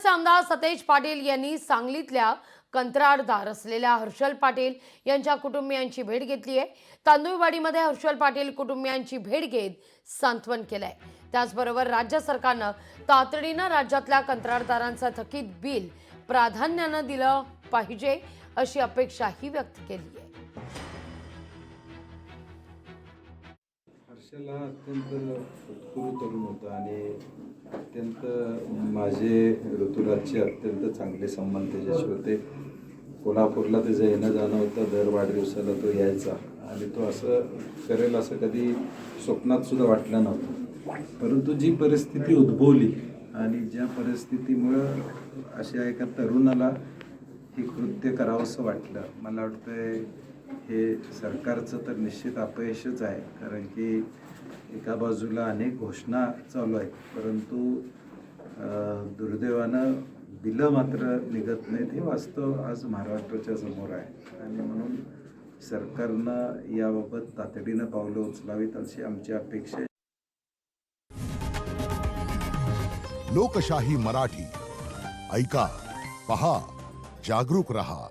आमदार सतेज पाटील यांनी सांगलीतल्या कंत्राटदार असलेल्या हर्षल पाटील यांच्या कुटुंबियांची भेट घेतली आहे। तांदूळवाडीमध्ये हर्षल पाटील कुटुंबियांची भेट घेत सांत्वन केलंय। त्याचबरोबर राज्य सरकारनं तातडीनं राज्यातल्या कंत्राटदारांचं थकीत बिल प्राधान्यानं दिलं पाहिजे अशी अपेक्षाही व्यक्त केली आहे। हर्षल हा अत्यंत उत्कृष्ट तरुण होता आणि अत्यंत माझे ऋतुराजचे अत्यंत चांगले संबंध त्याच्याशी होते। कोल्हापूरला त्याचं येणं जाणं होतं, दर वाढदिवसाला तो यायचा आणि तो असं करेल असं कधी स्वप्नात सुद्धा वाटलं नव्हतं। परंतु जी परिस्थिती उद्भवली आणि ज्या परिस्थितीमुळं अशा एका तरुणाला हे कृत्य करावंसं वाटलं, मला वाटतंय हे सरकारचं तर निश्चित अपयशच आहे। कारण की एका बाजूला अनेक घोषणा चालू आहेत, परंतु दुर्दैवानं बिलं मात्र निघत नाहीत। हे वास्तव आज महाराष्ट्राच्या समोर आहे आणि म्हणून सरकारनं याबाबत तातडीनं पावलं उचलावीत अशी आमची अपेक्षा आहे। लोकशाही मराठी ऐका, पहा, जागरूक रहा।